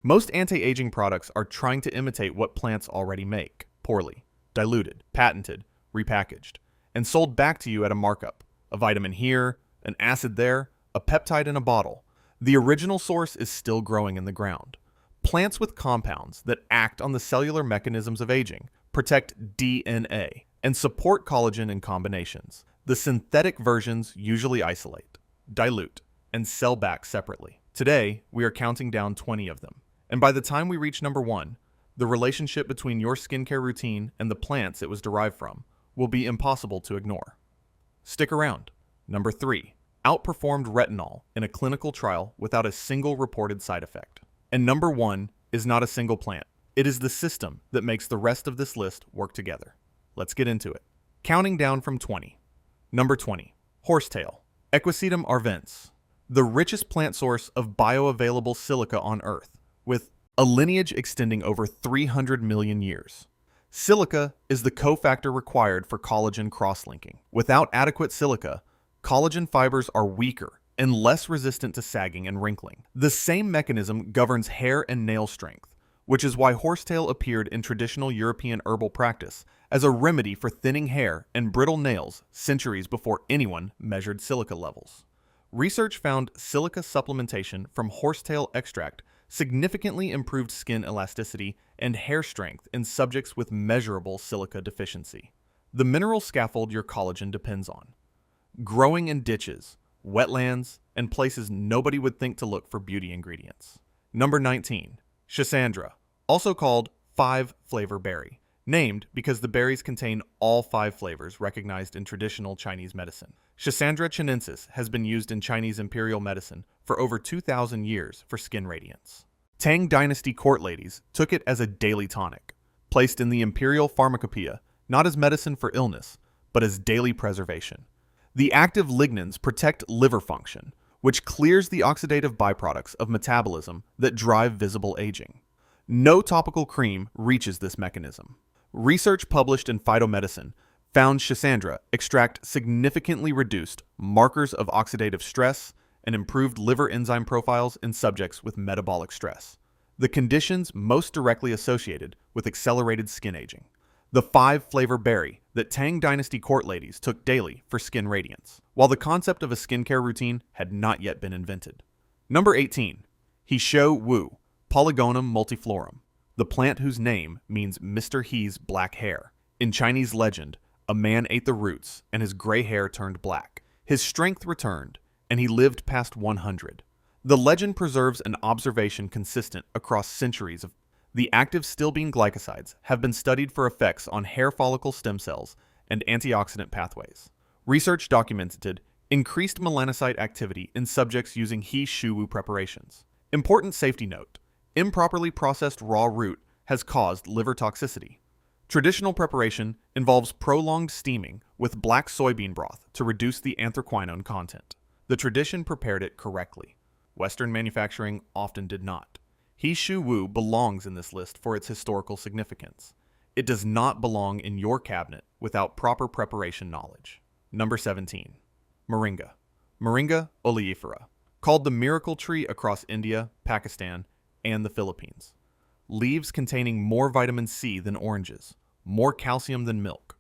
Most anti-aging products are trying to imitate what plants already make, poorly, diluted, patented, repackaged, and sold back to you at a markup. A vitamin here, an acid there, a peptide in a bottle. The original source is still growing in the ground. Plants with compounds that act on the cellular mechanisms of aging, protect DNA, and support collagen in combinations. The synthetic versions usually isolate, dilute, and sell back separately. Today, we are counting down 20 of them. And by the time we reach number 1, the relationship between your skincare routine and the plants it was derived from will be impossible to ignore. Stick around. Number 3, outperformed retinol in a clinical trial without a single reported side effect. And number 1 is not a single plant. It is the system that makes the rest of this list work together. Let's get into it. Counting down from 20. Number 20, horsetail, Equisetum arvense, the richest plant source of bioavailable silica on Earth, with a lineage extending over 300 million years. Silica is the cofactor required for collagen cross-linking. Without adequate silica, collagen fibers are weaker and less resistant to sagging and wrinkling. The same mechanism governs hair and nail strength, which is why horsetail appeared in traditional European herbal practice as a remedy for thinning hair and brittle nails centuries before anyone measured silica levels. Research found silica supplementation from horsetail extract significantly improved skin elasticity and hair strength in subjects with measurable silica deficiency. The mineral scaffold your collagen depends on. Growing in ditches, wetlands, and places nobody would think to look for beauty ingredients. Number 19, Schisandra, also called 5-flavor berry, named because the berries contain all 5 flavors recognized in traditional Chinese medicine. Schisandra chinensis has been used in Chinese imperial medicine for over 2,000 years for skin radiance. Tang Dynasty court ladies took it as a daily tonic, placed in the imperial pharmacopoeia not as medicine for illness, but as daily preservation. The active lignans protect liver function, which clears the oxidative byproducts of metabolism that drive visible aging. No topical cream reaches this mechanism. Research published in Phytomedicine found Schisandra extract significantly reduced markers of oxidative stress and improved liver enzyme profiles in subjects with metabolic stress, the conditions most directly associated with accelerated skin aging. The 5-flavor berry that Tang Dynasty court ladies took daily for skin radiance, while the concept of a skincare routine had not yet been invented. Number 18, He Shou Wu, Polygonum multiflorum, the plant whose name means Mr. He's black hair. In Chinese legend, a man ate the roots and his gray hair turned black. His strength returned, and he lived past 100. The legend preserves an observation consistent across centuries of the active stilbene glycosides have been studied for effects on hair follicle stem cells and antioxidant pathways. Research documented increased melanocyte activity in subjects using He Shou Wu preparations. Important safety note: improperly processed raw root has caused liver toxicity. Traditional preparation involves prolonged steaming with black soybean broth to reduce the anthraquinone content. The tradition prepared it correctly. Western manufacturing often did not. He Shou Wu belongs in this list for its historical significance. It does not belong in your cabinet without proper preparation knowledge. Number 17, Moringa. Moringa oleifera, called the miracle tree across India, Pakistan, and the Philippines. Leaves containing more vitamin C than oranges, more calcium than milk,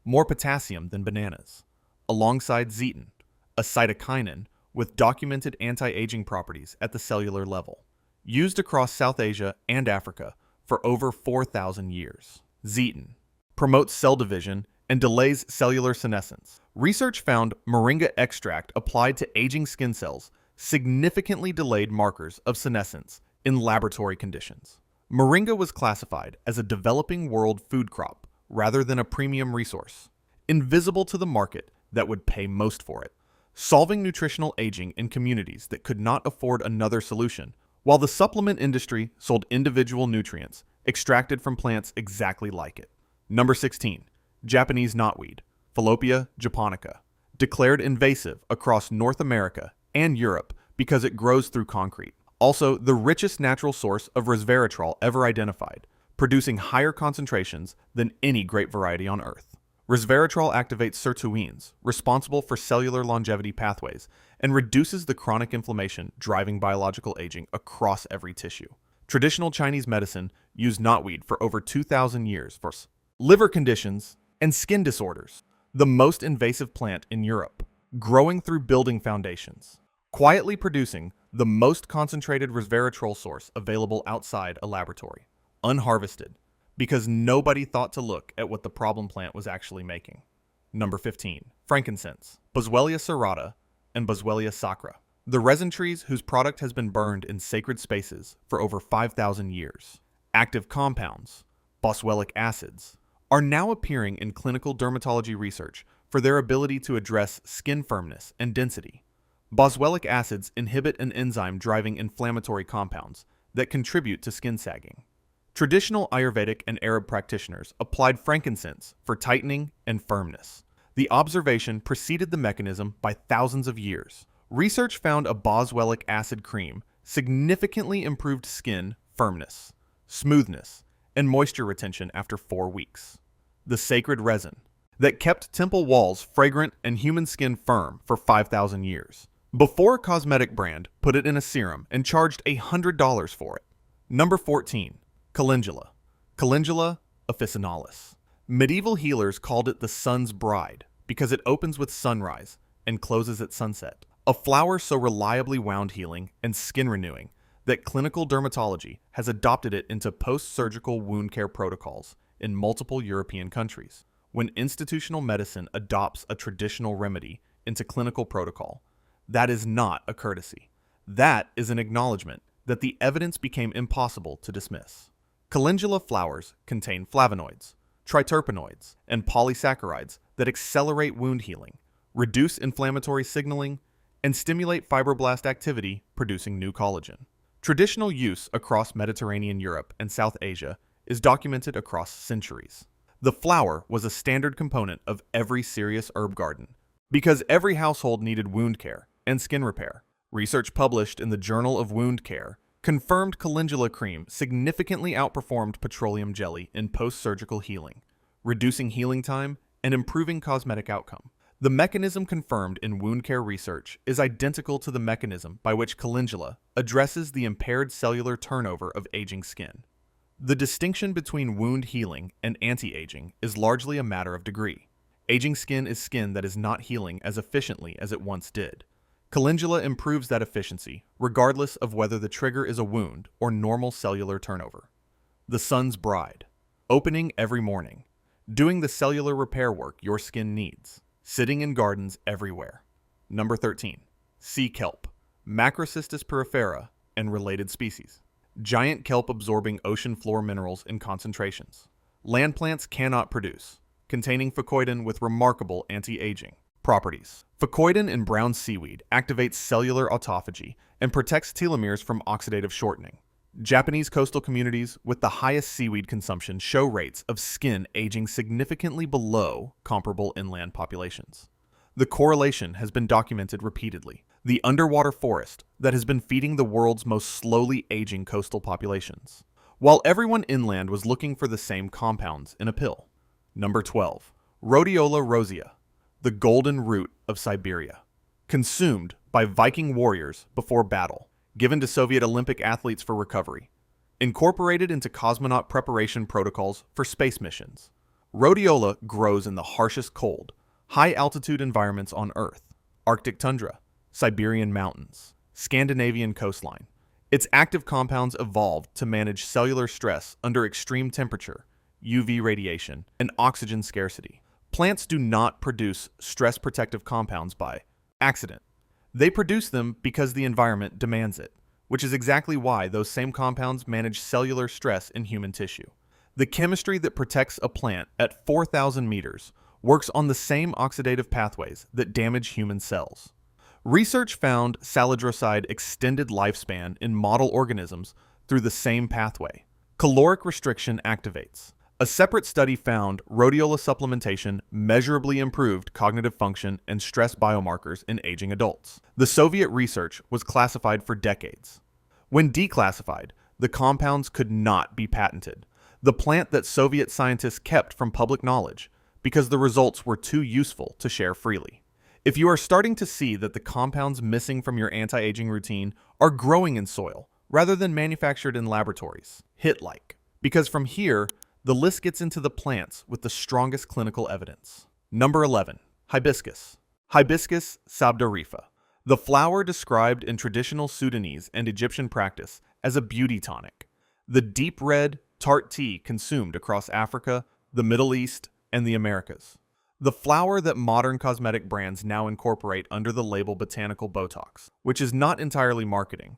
more potassium than bananas, alongside zeatin, a cytokinin with documented anti-aging properties at the cellular level, used across South Asia and Africa for over 4,000 years. Zeatin promotes cell division and delays cellular senescence. Research found moringa extract applied to aging skin cells significantly delayed markers of senescence in laboratory conditions. Moringa was classified as a developing world food crop rather than a premium resource, invisible to the market that would pay most for it, solving nutritional aging in communities that could not afford another solution, while the supplement industry sold individual nutrients extracted from plants exactly like it. Number 16, Japanese knotweed, Falopia japonica, declared invasive across North America and Europe because it grows through concrete. Also, the richest natural source of resveratrol ever identified, producing higher concentrations than any grape variety on Earth. Resveratrol activates sirtuins, responsible for cellular longevity pathways, and reduces the chronic inflammation driving biological aging across every tissue. Traditional Chinese medicine used knotweed for over 2,000 years for liver conditions and skin disorders. The most invasive plant in Europe, growing through building foundations, quietly producing the most concentrated resveratrol source available outside a laboratory, unharvested, because nobody thought to look at what the problem plant was actually making. Number 15. Frankincense, Boswellia serrata, and Boswellia sacra. The resin trees whose product has been burned in sacred spaces for over 5,000 years. Active compounds, boswellic acids, are now appearing in clinical dermatology research for their ability to address skin firmness and density. Boswellic acids inhibit an enzyme driving inflammatory compounds that contribute to skin sagging. Traditional Ayurvedic and Arab practitioners applied frankincense for tightening and firmness. The observation preceded the mechanism by thousands of years. Research found a boswellic acid cream significantly improved skin firmness, smoothness, and moisture retention after 4 weeks. The sacred resin that kept temple walls fragrant and human skin firm for 5,000 years, before a cosmetic brand put it in a serum and charged $100 for it. Number 14. Calendula, Calendula officinalis. Medieval healers called it the sun's bride because it opens with sunrise and closes at sunset. A flower so reliably wound healing and skin renewing that clinical dermatology has adopted it into post-surgical wound care protocols in multiple European countries. When institutional medicine adopts a traditional remedy into clinical protocol, that is not a courtesy. That is an acknowledgement that the evidence became impossible to dismiss. Calendula flowers contain flavonoids, triterpenoids, and polysaccharides that accelerate wound healing, reduce inflammatory signaling, and stimulate fibroblast activity, producing new collagen. Traditional use across Mediterranean Europe and South Asia is documented across centuries. The flower was a standard component of every serious herb garden because every household needed wound care and skin repair. Research published in the Journal of Wound Care confirmed calendula cream significantly outperformed petroleum jelly in post-surgical healing, reducing healing time and improving cosmetic outcome. The mechanism confirmed in wound care research is identical to the mechanism by which calendula addresses the impaired cellular turnover of aging skin. The distinction between wound healing and anti-aging is largely a matter of degree. Aging skin is skin that is not healing as efficiently as it once did. Calendula improves that efficiency, regardless of whether the trigger is a wound or normal cellular turnover. The sun's bride, opening every morning, doing the cellular repair work your skin needs, sitting in gardens everywhere. Number 13. Sea kelp, Macrocystis pyrifera, and related species. Giant kelp-absorbing ocean floor minerals in concentrations. Land plants cannot produce, containing fucoidan with remarkable anti-aging properties. Fucoidan in brown seaweed activates cellular autophagy and protects telomeres from oxidative shortening. Japanese coastal communities with the highest seaweed consumption show rates of skin aging significantly below comparable inland populations. The correlation has been documented repeatedly. The underwater forest that has been feeding the world's most slowly aging coastal populations, while everyone inland was looking for the same compounds in a pill. Number 12. Rhodiola rosea, the golden root of Siberia. Consumed by Viking warriors before battle, given to Soviet Olympic athletes for recovery. Incorporated into cosmonaut preparation protocols for space missions. Rhodiola grows in the harshest cold, high-altitude environments on Earth, Arctic tundra, Siberian mountains, Scandinavian coastline. Its active compounds evolved to manage cellular stress under extreme temperature, UV radiation, and oxygen scarcity. Plants do not produce stress-protective compounds by accident. They produce them because the environment demands it, which is exactly why those same compounds manage cellular stress in human tissue. The chemistry that protects a plant at 4,000 meters works on the same oxidative pathways that damage human cells. Research found salidroside extended lifespan in model organisms through the same pathway. Caloric restriction activates. A separate study found rhodiola supplementation measurably improved cognitive function and stress biomarkers in aging adults. The Soviet research was classified for decades. When declassified, the compounds could not be patented, the plant that Soviet scientists kept from public knowledge because the results were too useful to share freely. If you are starting to see that the compounds missing from your anti-aging routine are growing in soil, rather than manufactured in laboratories, hit-like. Because from here, the list gets into the plants with the strongest clinical evidence. Number 11. Hibiscus. Hibiscus sabdarifa, the flower described in traditional Sudanese and Egyptian practice as a beauty tonic. The deep red, tart tea consumed across Africa, the Middle East, and the Americas. The flower that modern cosmetic brands now incorporate under the label botanical Botox, which is not entirely marketing.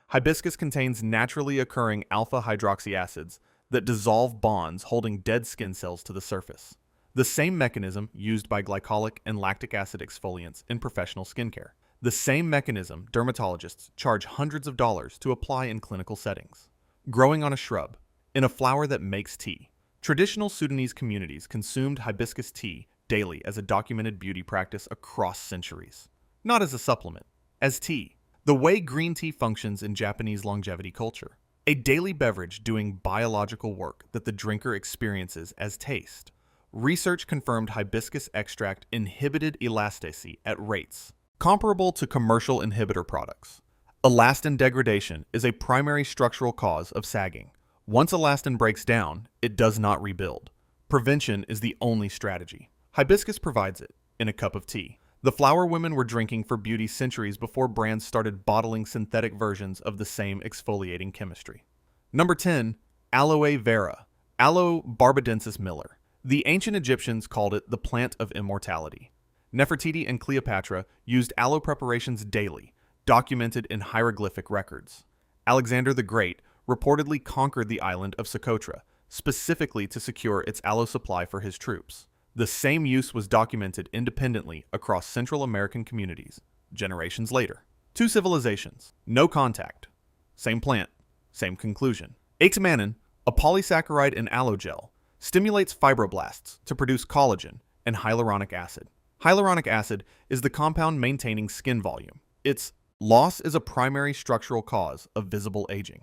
Hibiscus contains naturally occurring alpha-hydroxy acids that dissolve bonds holding dead skin cells to the surface. The same mechanism used by glycolic and lactic acid exfoliants in professional skincare. The same mechanism dermatologists charge hundreds of dollars to apply in clinical settings. Growing on a shrub, in a flower that makes tea. Traditional Sudanese communities consumed hibiscus tea daily as a documented beauty practice across centuries. Not as a supplement, as tea. The way green tea functions in Japanese longevity culture. A daily beverage doing biological work that the drinker experiences as taste. Research confirmed hibiscus extract inhibited elasticity at rates comparable to commercial inhibitor products. Elastin degradation is a primary structural cause of sagging. Once elastin breaks down, it does not rebuild. Prevention is the only strategy. Hibiscus provides it in a cup of tea. The flower women were drinking for beauty centuries before brands started bottling synthetic versions of the same exfoliating chemistry. Number 10. Aloe vera. Aloe barbadensis Miller. The ancient Egyptians called it the plant of immortality. Nefertiti and Cleopatra used aloe preparations daily, documented in hieroglyphic records. Alexander the Great reportedly conquered the island of Socotra, specifically to secure its aloe supply for his troops. The same use was documented independently across Central American communities, generations later. Two civilizations, no contact. Same plant, same conclusion. Atamanin, a polysaccharide in aloe gel, stimulates fibroblasts to produce collagen and hyaluronic acid. Hyaluronic acid is the compound maintaining skin volume. Its loss is a primary structural cause of visible aging.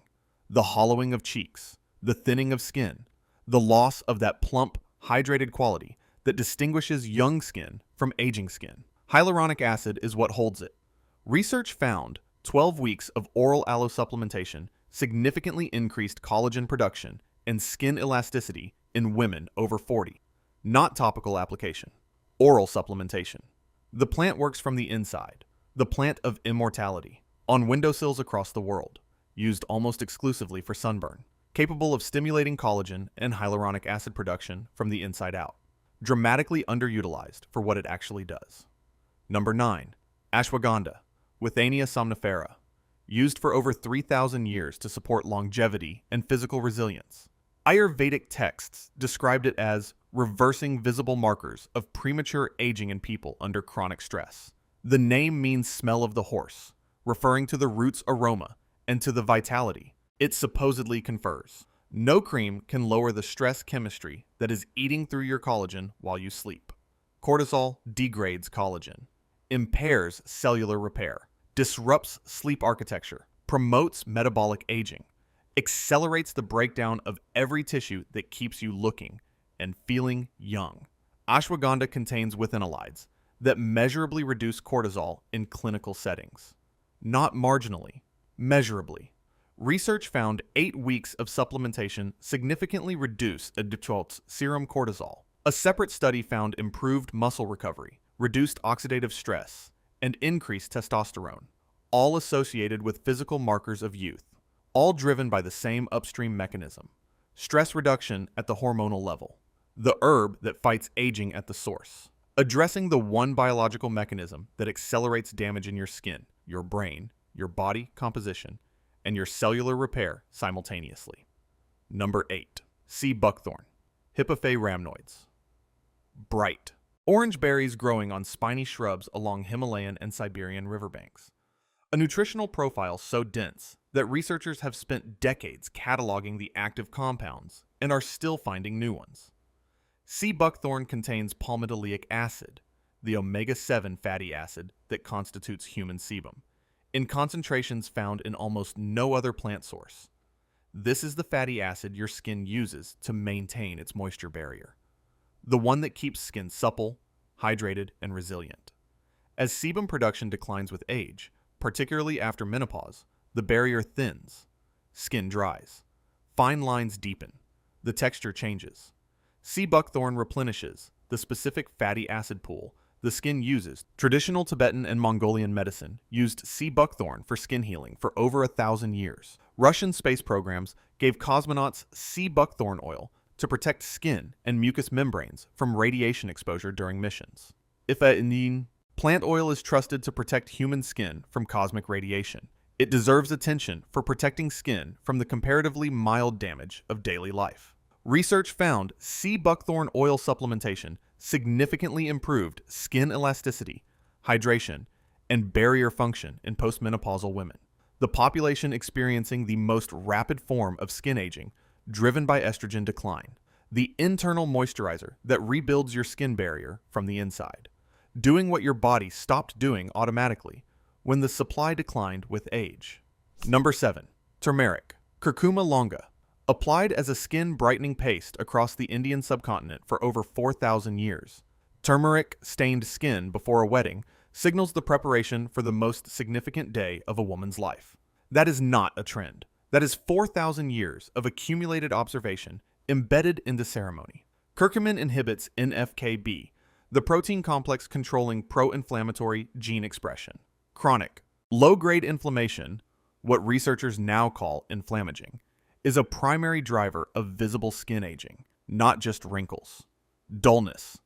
The hollowing of cheeks, the thinning of skin, the loss of that plump, hydrated quality that distinguishes young skin from aging skin. Hyaluronic acid is what holds it. Research found 12 weeks of oral aloe supplementation significantly increased collagen production and skin elasticity in women over 40. Not topical application. Oral supplementation. The plant works from the inside. The plant of immortality. On windowsills across the world. Used almost exclusively for sunburn. Capable of stimulating collagen and hyaluronic acid production from the inside out. Dramatically underutilized for what it actually does. Number 9. Ashwagandha. Withania somnifera. Used for over 3,000 years to support longevity and physical resilience. Ayurvedic texts described it as reversing visible markers of premature aging in people under chronic stress. The name means smell of the horse, referring to the root's aroma and to the vitality it supposedly confers. No cream can lower the stress chemistry that is eating through your collagen while you sleep. Cortisol degrades collagen, impairs cellular repair, disrupts sleep architecture, promotes metabolic aging, accelerates the breakdown of every tissue that keeps you looking and feeling young. Ashwagandha contains withanolides that measurably reduce cortisol in clinical settings. Not marginally, measurably. Research found 8 weeks of supplementation significantly reduced adults' serum cortisol. A separate study found improved muscle recovery, reduced oxidative stress, and increased testosterone, all associated with physical markers of youth. All driven by the same upstream mechanism, stress reduction at the hormonal level, the herb that fights aging at the source, addressing the one biological mechanism that accelerates damage in your skin, your brain, your body composition, and your cellular repair simultaneously. Number 8. Sea buckthorn, Hippophae rhamnoids. Bright, orange berries growing on spiny shrubs along Himalayan and Siberian riverbanks. A nutritional profile so dense that researchers have spent decades cataloging the active compounds and are still finding new ones. Sea buckthorn contains palmitoleic acid, the omega-7 fatty acid that constitutes human sebum, in concentrations found in almost no other plant source. This is the fatty acid your skin uses to maintain its moisture barrier, the one that keeps skin supple, hydrated, and resilient. As sebum production declines with age, particularly after menopause, the barrier thins, Skin dries. Fine lines deepen. The texture changes. Sea buckthorn replenishes the specific fatty acid pool the skin uses. Traditional Tibetan and Mongolian medicine used sea buckthorn for skin healing for over 1,000 years. Russian space programs gave cosmonauts sea buckthorn oil to protect skin and mucous membranes from radiation exposure during missions. Plant oil is trusted to protect human skin from cosmic radiation. It deserves attention for protecting skin from the comparatively mild damage of daily life. Research found sea buckthorn oil supplementation significantly improved skin elasticity, hydration, and barrier function in postmenopausal women, the population experiencing the most rapid form of skin aging driven by estrogen decline, the internal moisturizer that rebuilds your skin barrier from the inside, doing what your body stopped doing automatically when the supply declined with age. Number 7. Turmeric, Curcuma longa. Applied as a skin brightening paste across the Indian subcontinent for over 4,000 years, turmeric-stained skin before a wedding signals the preparation for the most significant day of a woman's life. That is not a trend. That is 4,000 years of accumulated observation embedded into ceremony. Curcumin inhibits NF-κB, the protein complex controlling pro-inflammatory gene expression. Chronic, low-grade inflammation, what researchers now call inflammaging, is a primary driver of visible skin aging, not just wrinkles. Dullness,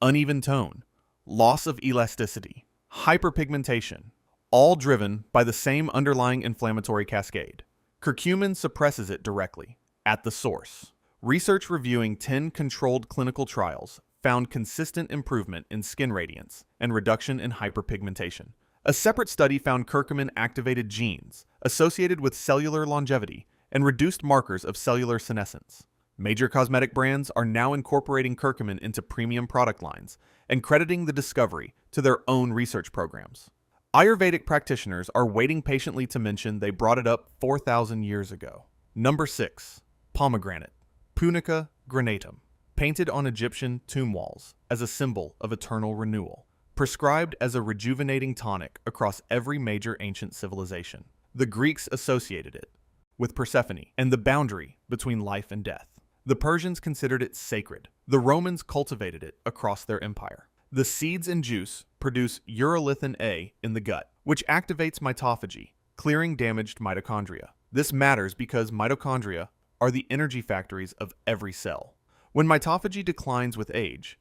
uneven tone, loss of elasticity, hyperpigmentation, all driven by the same underlying inflammatory cascade. Curcumin suppresses it directly, at the source. Research reviewing 10 controlled clinical trials found consistent improvement in skin radiance and reduction in hyperpigmentation. A separate study found curcumin activated genes associated with cellular longevity and reduced markers of cellular senescence. Major cosmetic brands are now incorporating curcumin into premium product lines and crediting the discovery to their own research programs. Ayurvedic practitioners are waiting patiently to mention they brought it up 4,000 years ago. Number 6. Pomegranate, Punica granatum, painted on Egyptian tomb walls as a symbol of eternal renewal, prescribed as a rejuvenating tonic across every major ancient civilization. The Greeks associated it with Persephone and the boundary between life and death. The Persians considered it sacred. The Romans cultivated it across their empire. The seeds and juice produce urolithin A in the gut, which activates mitophagy, clearing damaged mitochondria. This matters because mitochondria are the energy factories of every cell. When mitophagy declines with age,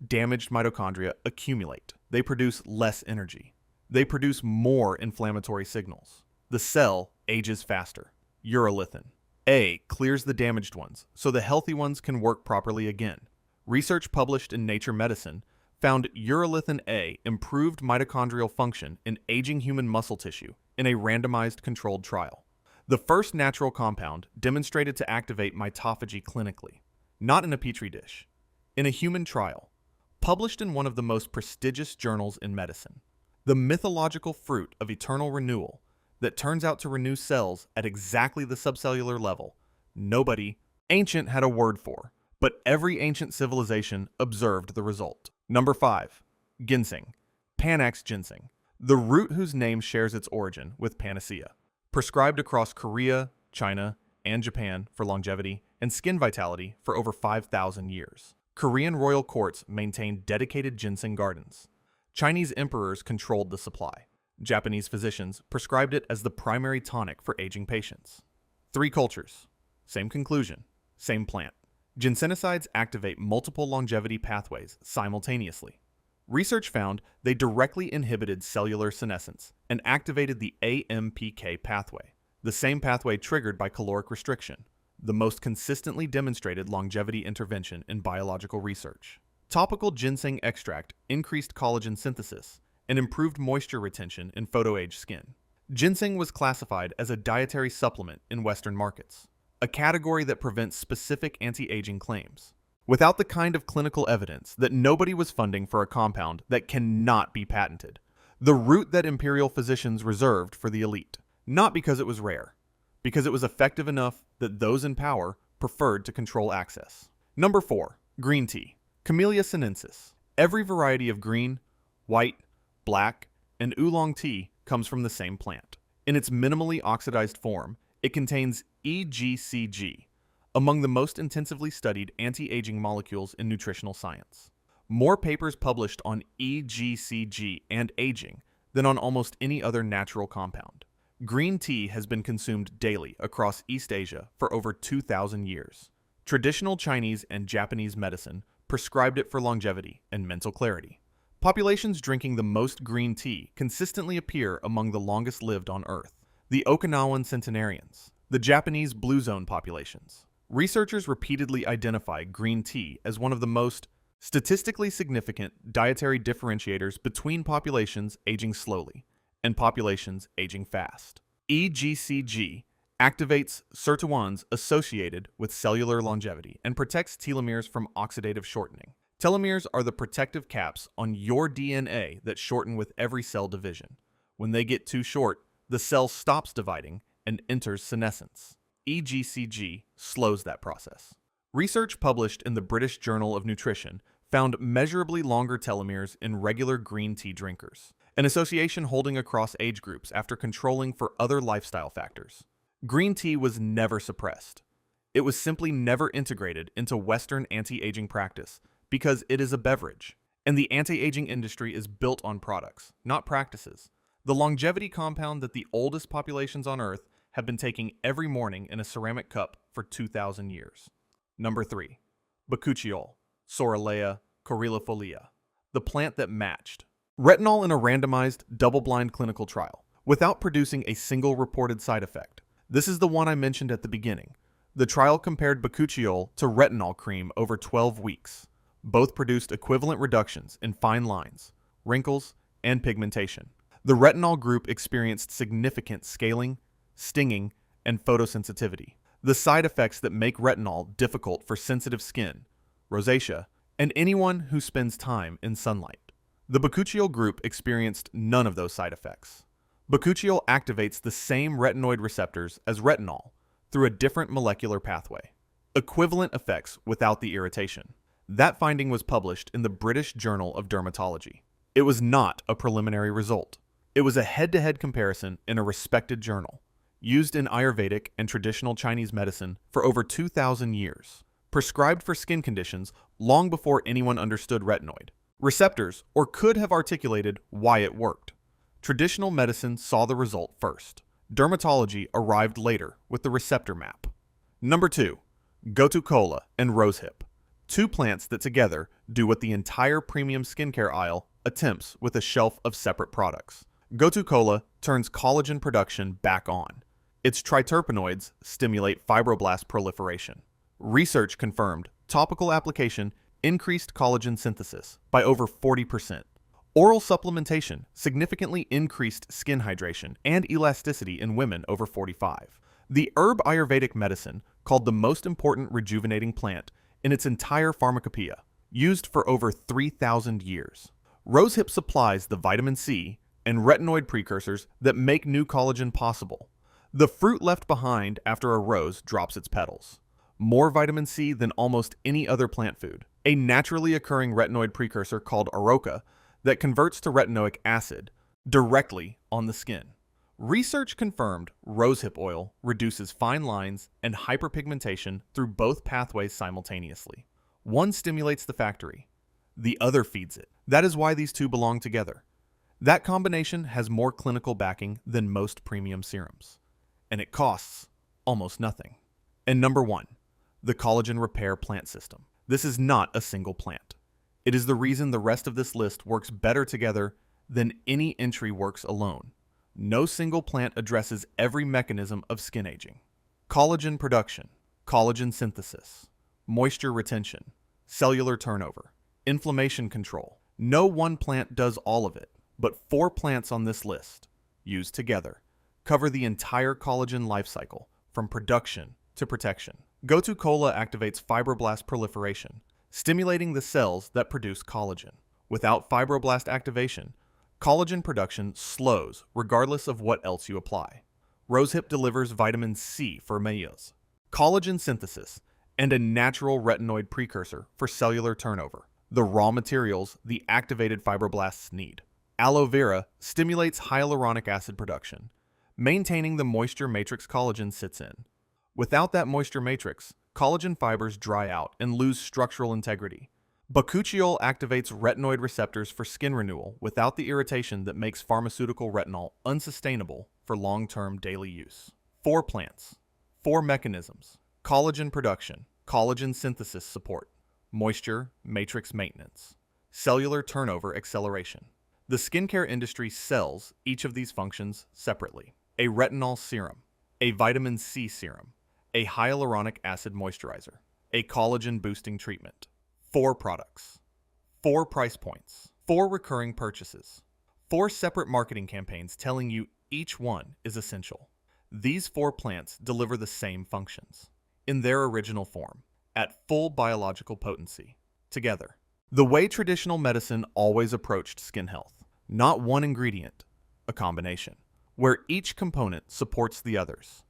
damaged mitochondria accumulate. They produce less energy. They produce more inflammatory signals. The cell ages faster. Urolithin A clears the damaged ones so the healthy ones can work properly again. Research published in Nature Medicine found urolithin A improved mitochondrial function in aging human muscle tissue in a randomized controlled trial. The first natural compound demonstrated to activate mitophagy clinically, not in a petri dish, in a human trial, published in one of the most prestigious journals in medicine. The mythological fruit of eternal renewal that turns out to renew cells at exactly the subcellular level nobody ancient had a word for, but every ancient civilization observed the result. Number 5. Ginseng, Panax ginseng, the root whose name shares its origin with panacea. Prescribed across Korea, China, and Japan for longevity and skin vitality for over 5,000 years. Korean royal courts maintained dedicated ginseng gardens. Chinese emperors controlled the supply. Japanese physicians prescribed it as the primary tonic for aging patients. 3 cultures, same conclusion, same plant. Ginsenosides activate multiple longevity pathways simultaneously. Research found they directly inhibited cellular senescence and activated the AMPK pathway, the same pathway triggered by caloric restriction, the most consistently demonstrated longevity intervention in biological research. Topical ginseng extract increased collagen synthesis and improved moisture retention in photoage skin. Ginseng was classified as a dietary supplement in Western markets, a category that prevents specific anti-aging claims, without the kind of clinical evidence that nobody was funding for a compound that cannot be patented, the root that imperial physicians reserved for the elite, not because it was rare, because it was effective enough that those in power preferred to control access. Number 4. Green tea, Camellia sinensis. Every variety of green, white, black, and oolong tea comes from the same plant. In its minimally oxidized form, It contains EGCG, among the most intensively studied anti-aging molecules in nutritional science. More papers published on EGCG and aging than on almost any other natural compound. Green tea has been consumed daily across East Asia for over 2,000 years. Traditional Chinese and Japanese medicine prescribed it for longevity and mental clarity. Populations drinking the most green tea consistently appear among the longest lived on Earth. The Okinawan centenarians, the Japanese Blue Zone populations. Researchers repeatedly identify green tea as one of the most statistically significant dietary differentiators between populations aging slowly and populations aging fast. EGCG activates sirtuins associated with cellular longevity and protects telomeres from oxidative shortening. Telomeres are the protective caps on your DNA that shorten with every cell division. When they get too short, the cell stops dividing and enters senescence. EGCG slows that process. Research published in the British Journal of Nutrition found measurably longer telomeres in regular green tea drinkers, an association holding across age groups after controlling for other lifestyle factors. Green tea was never suppressed. It was simply never integrated into Western anti-aging practice because it is a beverage, and the anti-aging industry is built on products, not practices. The longevity compound that the oldest populations on Earth have been taking every morning in a ceramic cup for 2,000 years. Number 3. Bakuchiol, Soralea coryllifolia, the plant that matched. Retinol in a randomized, double-blind clinical trial, without producing a single reported side effect. This is the one I mentioned at the beginning. The trial compared Bakuchiol to retinol cream over 12 weeks. Both produced equivalent reductions in fine lines, wrinkles, and pigmentation. The retinol group experienced significant scaling, stinging, and photosensitivity, the side effects that make retinol difficult for sensitive skin, rosacea, and anyone who spends time in sunlight. The Bakuchiol group experienced none of those side effects. Bakuchiol activates the same retinoid receptors as retinol through a different molecular pathway. Equivalent effects without the irritation. That finding was published in the British Journal of Dermatology. It was not a preliminary result. It was a head-to-head comparison in a respected journal, used in Ayurvedic and traditional Chinese medicine for over 2,000 years, prescribed for skin conditions long before anyone understood retinoid receptors or could have articulated why it worked. Traditional medicine saw the result first. Dermatology arrived later with the receptor map. Number 2. Gotu-kola and rosehip, two plants that together do what the entire premium skincare aisle attempts with a shelf of separate products. Gotu-kola turns collagen production back on. Its triterpenoids stimulate fibroblast proliferation. Research confirmed topical application increased collagen synthesis by over 40%. Oral supplementation significantly increased skin hydration and elasticity in women over 45. The herb Ayurvedic medicine called the most important rejuvenating plant in its entire pharmacopoeia, used for over 3,000 years. Rosehip supplies the vitamin C and retinoid precursors that make new collagen possible. The fruit left behind after a rose drops its petals. More vitamin C than almost any other plant food. A naturally occurring retinoid precursor called aroca that converts to retinoic acid directly on the skin. Research confirmed rosehip oil reduces fine lines and hyperpigmentation through both pathways simultaneously. One stimulates the factory, the other feeds it. That is why these two belong together. That combination has more clinical backing than most premium serums, and it costs almost nothing. And number 1, the collagen repair plant system. This is not a single plant. It is the reason the rest of this list works better together than any entry works alone. No single plant addresses every mechanism of skin aging. Collagen production, collagen synthesis, moisture retention, cellular turnover, inflammation control. No one plant does all of it, but 4 plants on this list, used together, cover the entire collagen life cycle from production to protection. Gotu-kola activates fibroblast proliferation, stimulating the cells that produce collagen. Without fibroblast activation, collagen production slows regardless of what else you apply. Rosehip delivers vitamin C for meios, collagen synthesis, and a natural retinoid precursor for cellular turnover, the raw materials the activated fibroblasts need. Aloe vera stimulates hyaluronic acid production, maintaining the moisture matrix collagen sits in. Without that moisture matrix, collagen fibers dry out and lose structural integrity. Bakuchiol activates retinoid receptors for skin renewal without the irritation that makes pharmaceutical retinol unsustainable for long-term daily use. 4 plants, 4 mechanisms: collagen production, collagen synthesis support, moisture matrix maintenance, cellular turnover acceleration. The skincare industry sells each of these functions separately. A retinol serum, a vitamin C serum, a hyaluronic acid moisturizer, a collagen boosting treatment. 4 products, 4 price points, 4 recurring purchases, 4 separate marketing campaigns telling you each one is essential. These 4 plants deliver the same functions, in their original form, at full biological potency, together. The way traditional medicine always approached skin health: not one ingredient, a combination, where each component supports the others.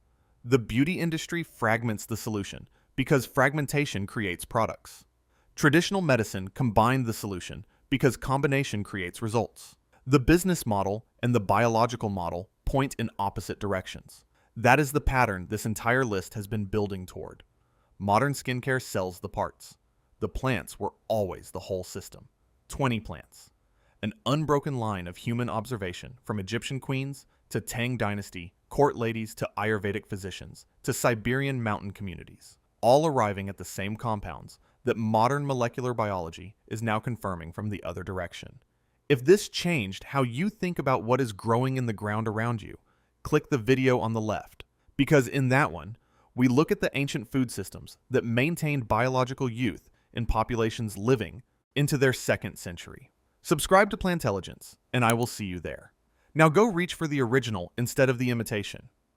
The beauty industry fragments the solution because fragmentation creates products. Traditional medicine combined the solution because combination creates results. The business model and the biological model point in opposite directions. That is the pattern this entire list has been building toward. Modern skincare sells the parts. The plants were always the whole system. 20 plants. An unbroken line of human observation from Egyptian queens to Tang dynasty, court ladies to Ayurvedic physicians to Siberian mountain communities, all arriving at the same compounds that modern molecular biology is now confirming from the other direction. If this changed how you think about what is growing in the ground around you, click the video on the left, because in that one, we look at the ancient food systems that maintained biological youth in populations living into their 2nd century. Subscribe to Plantelligence, and I will see you there. Now go reach for the original instead of the imitation.